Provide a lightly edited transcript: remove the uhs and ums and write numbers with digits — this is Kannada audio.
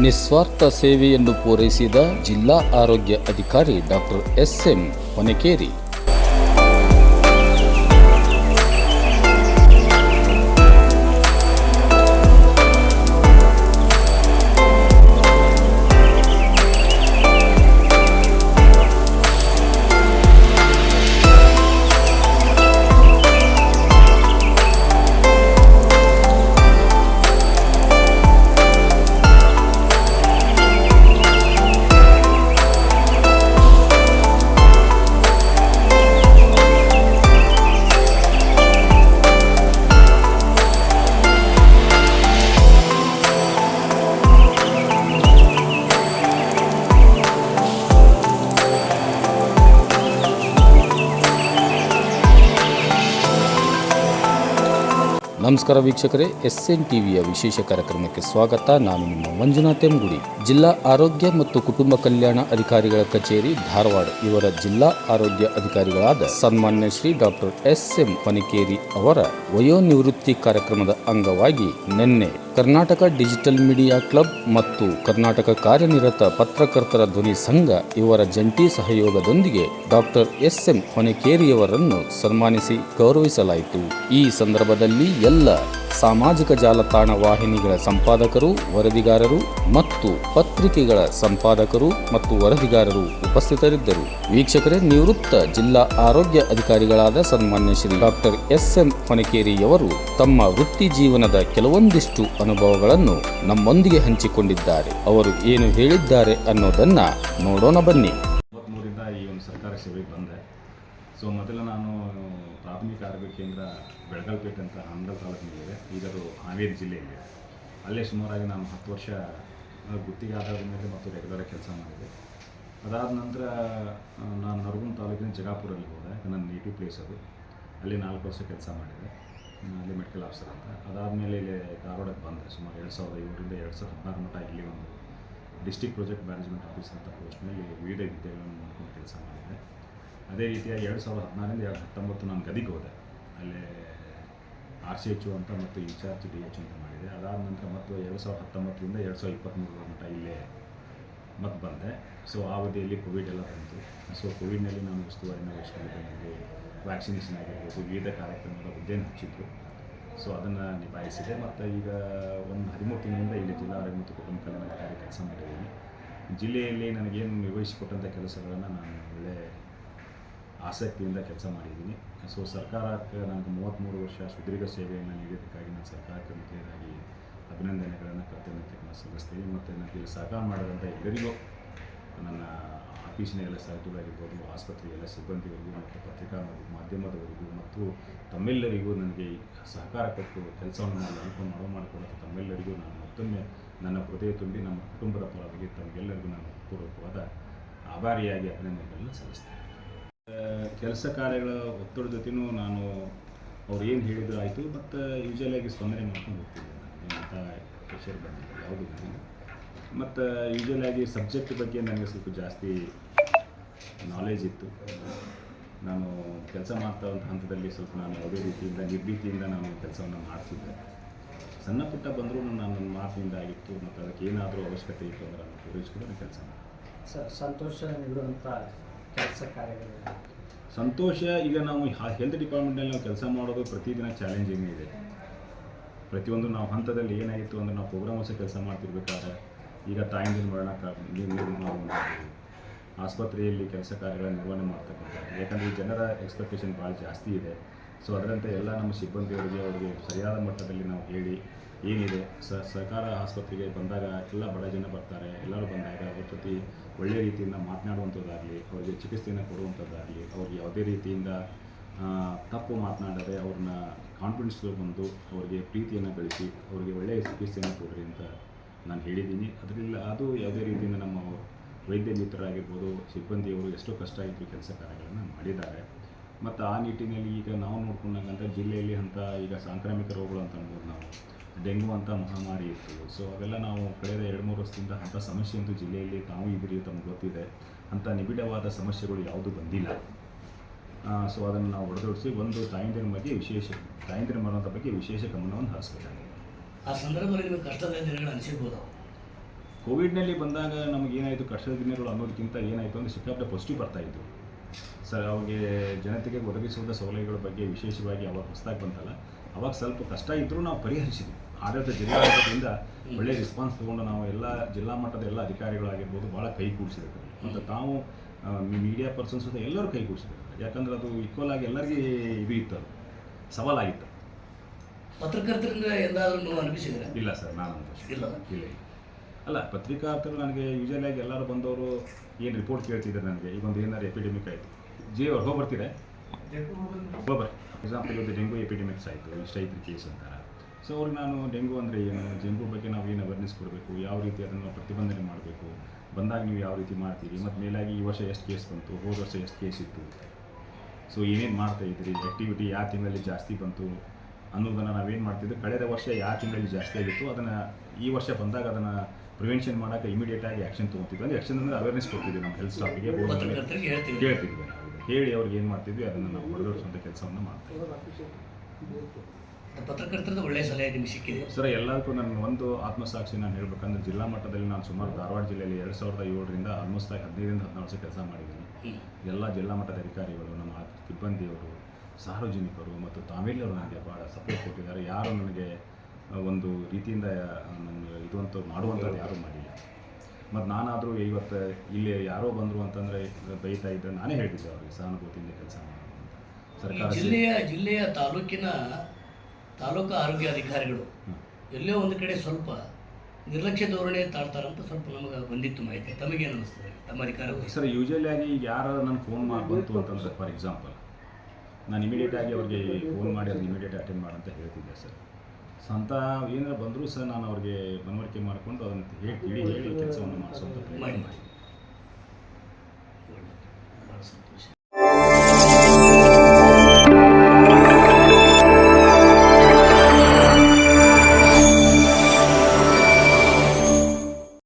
ನಿಸ್ವಾರ್ಥ ಸೇವೆಯನ್ನು ಪೂರೈಸಿದ ಜಿಲ್ಲಾ ಆರೋಗ್ಯ ಅಧಿಕಾರಿ ಡಾಕ್ಟರ್ ಎಸ್.ಎಂ. ಹೊನಕೇರಿ. ನಮಸ್ಕಾರ ವೀಕ್ಷಕರೇ, ಎಸ್.ಎನ್ ಟಿವಿಯ ವಿಶೇಷ ಕಾರ್ಯಕ್ರಮಕ್ಕೆ ಸ್ವಾಗತ. ನಾನು ನಿಮ್ಮ ಮಂಜುನಾಥ್ ಎಂಗುಡಿ. ಜಿಲ್ಲಾ ಆರೋಗ್ಯ ಮತ್ತು ಕುಟುಂಬ ಕಲ್ಯಾಣ ಅಧಿಕಾರಿಗಳ ಕಚೇರಿ ಧಾರವಾಡ ಇವರ ಜಿಲ್ಲಾ ಆರೋಗ್ಯ ಅಧಿಕಾರಿಗಳಾದ ಸನ್ಮಾನ್ಯ ಶ್ರೀ ಡಾಕ್ಟರ್ ಎಸ್.ಎಂ. ಹೊನಕೇರಿ ಅವರ ವಯೋನಿವೃತ್ತಿ ಕಾರ್ಯಕ್ರಮದ ಅಂಗವಾಗಿ ನಿನ್ನೆ ಕರ್ನಾಟಕ ಡಿಜಿಟಲ್ ಮೀಡಿಯಾ ಕ್ಲಬ್ ಮತ್ತು ಕರ್ನಾಟಕ ಕಾರ್ಯನಿರತ ಪತ್ರಕರ್ತರ ಧ್ವನಿ ಸಂಘ ಇವರ ಜಂಟಿ ಸಹಯೋಗದೊಂದಿಗೆ ಡಾಕ್ಟರ್ ಎಸ್.ಎಂ. ಹೊನಕೇರಿಯವರನ್ನು ಸನ್ಮಾನಿಸಿ ಗೌರವಿಸಲಾಯಿತು. ಈ ಸಂದರ್ಭದಲ್ಲಿ ಎಲ್ಲ ಸಾಮಾಜಿಕ ಜಾಲತಾಣ ವಾಹಿನಿಗಳ ಸಂಪಾದಕರು, ವರದಿಗಾರರು ಮತ್ತು ಪತ್ರಿಕೆಗಳ ಸಂಪಾದಕರು ಮತ್ತು ವರದಿಗಾರರು ಉಪಸ್ಥಿತರಿದ್ದರು. ವೀಕ್ಷಕರೇ, ನಿವೃತ್ತ ಜಿಲ್ಲಾ ಆರೋಗ್ಯ ಅಧಿಕಾರಿಗಳಾದ ಸನ್ಮಾನ್ಯ ಶ್ರೀ ಡಾಕ್ಟರ್ ಎಸ್.ಎಂ. ಹೊನಕೇರಿಯವರು ತಮ್ಮ ವೃತ್ತಿ ಜೀವನದ ಕೆಲವೊಂದಿಷ್ಟು ಅನುಭವಗಳನ್ನು ನಮ್ಮೊಂದಿಗೆ ಹಂಚಿಕೊಂಡಿದ್ದಾರೆ. ಅವರು ಏನು ಹೇಳಿದ್ದಾರೆ ಅನ್ನೋದನ್ನ ನೋಡೋಣ ಬನ್ನಿ. ಈ ಒಂದು ಸರ್ಕಾರ ಸೇವೆಗೆ ಬಂದೆ. ಸೊ ಮೊದಲು ನಾನು ಪ್ರಾಥಮಿಕ ಆರೋಗ್ಯ ಕೇಂದ್ರ ಬೆಳಗಲ್ಪೇಟೆ ಅಂತ ಹಂದಲ್ ತಾಲೂಕಿನಲ್ಲಿದೆ. ಈಗದು ಹಾವೇರಿ ಜಿಲ್ಲೆಯಲ್ಲಿ. ಅಲ್ಲೇ ಸುಮಾರಾಗಿ ನಾನು 10 ವರ್ಷ ಗುತ್ತಿಗೆ ಆಧಾರದ ಮೇಲೆ ಮತ್ತು ರೆಗ್ಯುಲರ್ ಕೆಲಸ ಮಾಡಿದೆ. ಅದಾದ ನಂತರ ನಾನು ನರಗುಂದ ತಾಲೂಕಿನ ಜಗಾಪುರಲ್ಲಿ ಹೋದೆ. ನನ್ನ ನೇಟಿವ್ ಪ್ಲೇಸ್ ಅದು. ಅಲ್ಲಿ 4 ವರ್ಷ ಕೆಲಸ ಮಾಡಿದೆ, ಅಲ್ಲಿ ಮೆಡಿಕಲ್ ಆಫೀಸರ್ ಅಂತ. ಅದಾದಮೇಲೆ ಇಲ್ಲಿ ಧಾರವಾಡಕ್ಕೆ ಬಂದೆ. ಸುಮಾರು 2007ರಿಂದ 2016 ಮಟ್ಟ ಇಲ್ಲಿ ಒಂದು ಡಿಸ್ಟ್ರಿಕ್ಟ್ ಪ್ರಾಜೆಕ್ಟ್ ಮ್ಯಾನೇಜ್ಮೆಂಟ್ ಆಫೀಸ್ ಅಂತ ಪೋಸ್ಟ್ನಲ್ಲಿ ವಿವಿಧ ವಿದ್ಯೆಗಳನ್ನು ಮಾಡ್ಕೊಂಡು ಕೆಲಸ ಮಾಡಿದೆ. ಅದೇ ರೀತಿಯಾಗಿ 2016ರಿಂದ 2019 ನಾನು ಗದಿಗೆ ಹೋದೆ. ಅಲ್ಲೇ RCHO ಅಂತ ಮತ್ತು ಇನ್ಚಾರ್ಜ್ DH ಅಂತ ಮಾಡಿದೆ. ಅದಾದ ನಂತರ ಮತ್ತು 2019ರಿಂದ 2023 ಮಟ್ಟ ಇಲ್ಲೇ ಮತ್ತೆ ಬಂದೆ. ಸೊ ಆ ಅವಧಿಯಲ್ಲಿ ಕೋವಿಡ್ ಎಲ್ಲ ಬಂತು. ಸೊ ಕೋವಿಡ್ನಲ್ಲಿ ನಾನು ಉಸ್ತುವಾರಿನ ವಹಿಸ್ಕೊಂಡಿದ್ದೆ. ನನಗೆ ವ್ಯಾಕ್ಸಿನೇಷನ್ ಆಗಿರ್ಬೋದು, ವಿವಿಧ ಕಾರ್ಯಕ್ರಮದ ಹುದ್ದೆಯನ್ನು ಹಚ್ಚಿದ್ರು. ಸೊ ಅದನ್ನು ನಿಭಾಯಿಸಿದೆ. ಮತ್ತು ಈಗ ಒಂದು 13 ತಿಂಗಳಿಂದ ಇಲ್ಲಿ ಜಿಲ್ಲಾ ಆರೋಗ್ಯ ಮತ್ತು ಕುಟುಂಬ ಕಲ್ಯಾಣ ಅಧಿಕಾರಿ ಕೆಲಸ ಮಾಡಿದ್ದೀನಿ. ಜಿಲ್ಲೆಯಲ್ಲಿ ನನಗೇನು ನಿರ್ವಹಿಸಿಕೊಟ್ಟಂಥ ಕೆಲಸಗಳನ್ನು ನಾನು ಒಳ್ಳೆ ಆಸಕ್ತಿಯಿಂದ ಕೆಲಸ ಮಾಡಿದ್ದೀನಿ. ಸೊ ಸರ್ಕಾರಕ್ಕೆ ನನಗೆ 33 ವರ್ಷ ಸುದೀರ್ಘ ಸೇವೆಯನ್ನು ನೀಡಿದ್ದಕ್ಕಾಗಿ ನಾನು ಸರ್ಕಾರಕ್ಕೆ ಮೊದಲನೇದಾಗಿ ಅಭಿನಂದನೆಗಳನ್ನು ಕೃತಜ್ಞತೆಗಳನ್ನು ಸಲ್ಲಿಸ್ತೀನಿ. ಮತ್ತು ನನಗೆ ಸಹಕಾರ ಮಾಡಿದಂಥ ಎಲ್ಲರಿಗೂ, ನನ್ನ ಆಫೀಸಿನ ಎಲ್ಲ ಸಹಚರರಾಗಿರ್ಬೋದು, ಆಸ್ಪತ್ರೆಯ ಎಲ್ಲ ಸಿಬ್ಬಂದಿಗಳಿಗೂ ಮತ್ತು ಪತ್ರಿಕಾ ಮಾಧ್ಯಮದವರಿಗೂ ಮತ್ತು ತಮ್ಮೆಲ್ಲರಿಗೂ ನನಗೆ ಸಹಕಾರ ಕೊಟ್ಟು ಕೆಲಸವನ್ನು ನಾನು ಮಾಡಿಕೊಡುವಂಥ ತಮ್ಮೆಲ್ಲರಿಗೂ ನಾನು ಮತ್ತೊಮ್ಮೆ ನನ್ನ ಹೃದಯ ತುಂಬಿ ನಮ್ಮ ಕುಟುಂಬದ ಪರವಾಗಿ ತಮಗೆಲ್ಲರಿಗೂ ನಾನು ಪೂರ್ವಕವಾದ ಆಭಾರಿಯಾಗಿ ಅಭಿನಂದನೆಗಳನ್ನು ಸಲ್ಲಿಸ್ತೇನೆ. ಕೆಲಸ ಕಾರ್ಯಗಳ ಒತ್ತಡ ಜೊತೆಯೂ ನಾನು ಅವ್ರು ಏನು ಹೇಳಿದ್ರು ಆಯಿತು, ಮತ್ತು ಯೂಶಲಾಗಿ ಸ್ಪಂದನೆ ಮಾಡ್ಕೊಂಡು ಹೋಗ್ತಿದ್ದೆ. ಅಂತ ಪ್ರೆಷರ್ ಬಂದಿಲ್ಲ, ಯಾವುದು ಬಂದಿಲ್ಲ. ಮತ್ತು ಯೂಶಲಾಗಿ ಸಬ್ಜೆಕ್ಟ್ ಬಗ್ಗೆ ನನಗೆ ಸ್ವಲ್ಪ ಜಾಸ್ತಿ ನಾಲೆಜ್ ಇತ್ತು. ನಾನು ಕೆಲಸ ಮಾಡ್ತಾ ಇರುವಂಥ ಹಂತದಲ್ಲಿ ಸ್ವಲ್ಪ ನಾನು ಯಾವುದೇ ರೀತಿಯಿಂದ ನಿರ್ಭೀತಿಯಿಂದ ನಾನು ಕೆಲಸವನ್ನು ಮಾಡ್ತಿದ್ದೆ. ಸಣ್ಣ ಪುಟ್ಟ ಬಂದರೂ ನನ್ನ ಮಾತಿನಿಂದ ಆಗಿತ್ತು. ಮತ್ತು ಅದಕ್ಕೆ ಏನಾದರೂ ಅವಶ್ಯಕತೆ ಇತ್ತು ಅಂದರೆ ನಾನು ಪೂರೈಸ್ಕೊಂಡು ಕೆಲಸ ಮಾಡಿ ಸಂತೋಷ ನೀಡುವಂಥ ಕೆಲಸ ಕಾರ್ಯಗಳು. ಸಂತೋಷ, ಈಗ ನಾವು ಹೆಲ್ತ್ ಡಿಪಾರ್ಟ್ಮೆಂಟಲ್ಲಿ ನಾವು ಕೆಲಸ ಮಾಡೋದು ಪ್ರತಿದಿನ ಚಾಲೆಂಜಿಂಗ್ ಇದೆ. ಪ್ರತಿಯೊಂದು ನಾವು ಹಂತದಲ್ಲಿ ಏನಾಗಿತ್ತು ಅಂದರೆ, ನಾವು ಪ್ರೋಗ್ರಾಮ್ ವರ್ಷ ಕೆಲಸ ಮಾಡ್ತಿರ್ಬೇಕಾದ್ರೆ ಈಗ ತಾಯಂದಿನ ಮರಣ ನಾವು ಆಸ್ಪತ್ರೆಯಲ್ಲಿ ಕೆಲಸ ಕಾರ್ಯಗಳ ನಿರ್ವಹಣೆ ಮಾಡ್ತಕ್ಕಂಥದ್ದು. ಯಾಕಂದರೆ ಈ ಜನರ ಎಕ್ಸ್ಪೆಕ್ಟೇಷನ್ ಭಾಳ ಜಾಸ್ತಿ ಇದೆ. ಸೊ ಅದರಂತೆ ಎಲ್ಲ ನಮ್ಮ ಸಿಬ್ಬಂದಿಯವರಿಗೆ ಅವರಿಗೆ ಸರಿಯಾದ ಮಟ್ಟದಲ್ಲಿ ನಾವು ಹೇಳಿ ಏನಿದೆ ಸರ್ಕಾರ ಆಸ್ಪತ್ರೆಗೆ ಬಂದಾಗ ಎಲ್ಲ ಬಡ ಜನ ಬರ್ತಾರೆ. ಎಲ್ಲರೂ ಬಂದಾಗ ಅವ್ರ ಜೊತೆ ಒಳ್ಳೆಯ ರೀತಿಯಿಂದ ಮಾತನಾಡುವಂಥದ್ದಾಗಲಿ, ಅವರಿಗೆ ಚಿಕಿತ್ಸೆಯನ್ನು ಕೊಡುವಂಥದ್ದಾಗಲಿ, ಅವ್ರಿಗೆ ಯಾವುದೇ ರೀತಿಯಿಂದ ತಪ್ಪು ಮಾತನಾಡದೆ ಅವ್ರನ್ನ ಕಾನ್ಫಿಡೆನ್ಸ್ಗೆ ಬಂದು ಅವರಿಗೆ ಪ್ರೀತಿಯನ್ನು ಗಳಿಸಿ ಅವರಿಗೆ ಒಳ್ಳೆಯ ಚಿಕಿತ್ಸೆಯನ್ನು ಕೊಡ್ರಿ ಅಂತ ನಾನು ಹೇಳಿದ್ದೀನಿ. ಅದರಿಂದ ಅದು ಯಾವುದೇ ರೀತಿಯಿಂದ ನಮ್ಮ ವೈದ್ಯ ಮಿತ್ರರಾಗಿರ್ಬೋದು, ಸಿಬ್ಬಂದಿಯವರು ಎಷ್ಟೋ ಕಷ್ಟ ಇದ್ದು ಕೆಲಸ ಕಾರ್ಯಗಳನ್ನು ಮಾಡಿದ್ದಾರೆ. ಮತ್ತು ಆ ನಿಟ್ಟಿನಲ್ಲಿ ಈಗ ನಾವು ನೋಡ್ಕೊಂಡಂಗಂತ ಜಿಲ್ಲೆಯಲ್ಲಿ ಅಂತ ಈಗ ಸಾಂಕ್ರಾಮಿಕ ರೋಗಗಳು ಅಂತ ಅನ್ಬೋದು. ನಾವು ಡೆಂಗು ಅಂತ ಮಹಾಮಾರಿ ಇತ್ತು. ಸೊ ಅವೆಲ್ಲ ನಾವು ಕಳೆದ 2-3 ವರ್ಷದಿಂದ ಅಂಥ ಸಮಸ್ಯೆ ಅಂತೂ ಜಿಲ್ಲೆಯಲ್ಲಿ ತಾವು ಇದ್ರಿ, ತಮಗೆ ಗೊತ್ತಿದೆ. ಅಂಥ ನಿಬಿಡವಾದ ಸಮಸ್ಯೆಗಳು ಯಾವುದೂ ಬಂದಿಲ್ಲ. ಸೊ ಅದನ್ನು ನಾವು ಹೊಡೆದೊಡಿಸಿ ಒಂದು ತಾಯಂದಿರ ಮರಣದ ಬಗ್ಗೆ ವಿಶೇಷ ಗಮನವನ್ನು ಹರಿಸಬೇಕಾಗಿದೆ. ಆ ಸಂದರ್ಭದಲ್ಲಿ ನಿಮಗೆ ಕಷ್ಟದ ದಿನಗಳು ಅನಿಸಿರ್ಬೋದು. ಕೋವಿಡ್ನಲ್ಲಿ ಬಂದಾಗ ನಮಗೆ ಏನಾಯಿತು ಕಷ್ಟದ ದಿನಗಳು ಅನ್ನೋದಕ್ಕಿಂತ ಏನಾಯಿತು ಅಂದರೆ ಸಿಕ್ಕಾಪಟ್ಟೆ ಪಾಸಿಟಿವ್ ಬರ್ತಾಯಿತ್ತು ಸರ್. ಅವ್ರಿಗೆ ಜನತೆಗೆ ಒದಗಿಸುವ ಸೌಲಭ್ಯಗಳ ಬಗ್ಗೆ ವಿಶೇಷವಾಗಿ ಅವಾಗ ಹೊಸದಾಗಿ ಬಂತಲ್ಲ, ಅವಾಗ ಸ್ವಲ್ಪ ಕಷ್ಟ ಇದ್ದರೂ ನಾವು ಪರಿಹರಿಸಿದ್ವಿ. ಆಡಳಿತ ಜಿಲ್ಲಾಡಳಿತದಿಂದ ಒಳ್ಳೆಯ ರೆಸ್ಪಾನ್ಸ್ ತೊಗೊಂಡು ನಾವು ಎಲ್ಲ ಜಿಲ್ಲಾ ಮಟ್ಟದ ಎಲ್ಲ ಅಧಿಕಾರಿಗಳಾಗಿರ್ಬೋದು ಭಾಳ ಕೈ ಕೂಡಿಸಿದ್ರು. ಮತ್ತು ತಾವು ಮೀಡಿಯಾ ಪರ್ಸನ್ಸ್ ಜೊತೆ ಎಲ್ಲರೂ ಕೈ ಕೂಡಿಸಿದ್ರು. ಯಾಕಂದ್ರೆ ಅದು ಈಕ್ವಲ್ ಆಗಿ ಎಲ್ಲರಿಗೂ ಇದು ಇತ್ತು, ಅದು ಸವಾಲಾಗಿತ್ತು. ಪತ್ರಕರ್ತರಿಂದ ಎಂದಾದರೂ ನೀವು ಅನಿಸಿದ್ರೆ? ಇಲ್ಲ ಸರ್, ನಾನು ಇಲ್ಲ ಇಲ್ಲ ಅಲ್ಲ, ಪತ್ರಿಕಾರ್ತರು ನನಗೆ ಯೂಶಲಾಗಿ ಎಲ್ಲರೂ ಬಂದವರು ಏನು ರಿಪೋರ್ಟ್ ಕೇಳ್ತಿದ್ದಾರೆ ನನಗೆ. ಈಗ ಒಂದು ಏನಾರು ಎಪಿಡೆಮಿಕ್ ಆಯಿತು, ಅವ್ರು ಹೋಗ್ಬರ್ತೀರಾ ಹೋಗ್ಬರ್ರಿ. ಎಕ್ಸಾಂಪಲ್ ಇವತ್ತು ಡೆಂಗು ಎಪಿಡೆಮಿಕ್ಸ್ ಆಯಿತು, ಇಷ್ಟು ಐದು ಕೇಸ್ ಅಂತಾರೆ. ಸೊ ಅವ್ರಿಗೆ ನಾನು ಡೆಂಗು ಅಂದರೆ ಏನು, ಡೆಂಗು ಬಗ್ಗೆ ನಾವು ಏನು ಅವೇರ್ನೆಸ್ ಕೊಡಬೇಕು, ಯಾವ ರೀತಿ ಅದನ್ನು ಪ್ರತಿಬಂಧನೆ ಮಾಡಬೇಕು, ಬಂದಾಗ ನೀವು ಯಾವ ರೀತಿ ಮಾಡ್ತೀರಿ, ಮತ್ತು ಮೇಲಾಗಿ ಈ ವರ್ಷ ಎಷ್ಟು ಕೇಸ್ ಬಂತು, ಹೋದ ವರ್ಷ ಎಷ್ಟು ಕೇಸ್ ಇತ್ತು, ಸೊ ಏನೇನು ಮಾಡ್ತಾಯಿದ್ರಿ, ಆ್ಯಕ್ಟಿವಿಟಿ ಯಾವ ತಿಂಗಳಲ್ಲಿ ಜಾಸ್ತಿ ಬಂತು ಅನ್ನೋದನ್ನು ನಾವೇನು ಮಾಡ್ತಿದ್ವಿ. ಕಳೆದ ವರ್ಷ ಯಾವ ತಿಂಗಳಲ್ಲಿ ಜಾಸ್ತಿ ಆಗಿತ್ತು ಅದನ್ನು ಈ ವರ್ಷ ಬಂದಾಗ ಅದನ್ನು ಪ್ರಿವೆನ್ಷನ್ ಮಾಡೋಕ್ಕೆ ಇಮಿಡಿಯೇಟಾಗಿ ಆ್ಯಕ್ಷನ್ ತೊಗೊತಿದ್ವಿ. ಅಂದರೆ ಆ್ಯಕ್ಷನ್ ಅಂದರೆ ಅವೇರ್ನೆಸ್ ಕೊಡ್ತಿದ್ವಿ ನಮ್ಮ ಹೆಲ್ತ್ ಸ್ಟಾಫಿಗೆ, ಪತ್ರಕರ್ತರಿಗೆ ಹೇಳ್ತೀವಿ, ಕೇಳ್ತಿದ್ವಿ ನಾವು. ಹೇಳಿ ಅವ್ರಿಗೆ ಏನು ಮಾಡ್ತಿದ್ವಿ ಅದನ್ನು ನಾವು ಹೊರಗಡಿಸುವಂಥ ಕೆಲಸವನ್ನು ಮಾಡ್ತೀವಿ. ಪತ್ರಕರ್ತರದ ಒಳ್ಳೆಯ ಸಲಹೆ ನಿಮಗೆ ಸಿಕ್ಕಿದೆ ಸರ್. ಎಲ್ಲದಕ್ಕೂ ನನ್ನ ಒಂದು ಆತ್ಮಸಾಕ್ಷಿ ನಾನು ಹೇಳ್ಬೇಕಂದ್ರೆ, ಜಿಲ್ಲಾ ಮಟ್ಟದಲ್ಲಿ ನಾನು ಸುಮಾರು ಧಾರವಾಡ ಜಿಲ್ಲೆಯಲ್ಲಿ 2007ರಿಂದ ಆಲ್ಮೋಸ್ಟ್ ಆಗಿ 15-14 ವರ್ಷ ಕೆಲಸ ಮಾಡಿದ್ದೀನಿ. ಎಲ್ಲ ಜಿಲ್ಲಾ ಮಟ್ಟದ ಅಧಿಕಾರಿಗಳು, ನಮ್ಮ ಸಿಬ್ಬಂದಿಯವರು, ಸಾರ್ವಜನಿಕರು ಮತ್ತು ತಾಮಿಲರು ನನಗೆ ಭಾಳ ಸಪೋರ್ಟ್ ಕೊಟ್ಟಿದ್ದಾರೆ. ಯಾರು ನನಗೆ ಒಂದು ರೀತಿಯಿಂದ ನನಗೆ ಇದು ಅಂತ ಮಾಡುವಂಥದ್ದು ಯಾರೂ ಮಾಡಿಲ್ಲ. ಮತ್ತು ನಾನಾದರೂ ಇವತ್ತು ಇಲ್ಲಿ ಯಾರೋ ಬಂದರು ಅಂತಂದರೆ ಬೈತಾ ಇದ್ದರೆ ನಾನೇ ಹೇಳ್ತಿದ್ದೆ ಅವ್ರಿಗೆ ಸಹಾನುಭೂತಿಯಿಂದ ಕೆಲಸ ಮಾಡೋದು ಅಂತ. ಸರ್ಕಾರ ಜಿಲ್ಲೆಯ ತಾಲೂಕು ಆರೋಗ್ಯ ಅಧಿಕಾರಿಗಳು ಎಲ್ಲೋ ಒಂದು ಕಡೆ ಸ್ವಲ್ಪ ನಿರ್ಲಕ್ಷ್ಯ ಧೋರಣೆ ತಾಳ್ತಾರಂತ ಸ್ವಲ್ಪ ನಮಗೆ ಬಂದಿತ್ತು ಮಾಹಿತಿ. ತಮಗೇನು ಅನ್ನಿಸ್ತದೆ ತಮ್ಮ ಅಧಿಕಾರ? ಸರ್, ಯೂಶಲಿ ಆಗಿ ಈಗ ಯಾರು ನನ್ನ ಫೋನ್ ಬಂತು ಅಂತಂದರೆ, ಫಾರ್ ಎಕ್ಸಾಂಪಲ್ ನಾನು ಇಮಿಡಿಯೇಟಾಗಿ ಅವ್ರಿಗೆ ಫೋನ್ ಮಾಡಿ ಅದನ್ನ ಇಮಿಡಿಯೇಟ್ ಅಟೆಂಡ್ ಮಾಡಂತ ಹೇಳ್ತಿದ್ದೆ ಸರ್. ಸ್ವಂತ ಏನಾರು ಬಂದರೂ ಸಹ ನಾನು ಅವ್ರಿಗೆ ಮನವರಿಕೆ ಮಾಡಿಕೊಂಡು ಅದನ್ನು ಹೇಳಿ ಕೆಲಸವನ್ನು ಮಾಡಿಸುವಂಥ ಪ್ರಯತ್ನ ಮಾಡಿದ್ದೆ. ಭಾಳ ಸಂತೋಷ.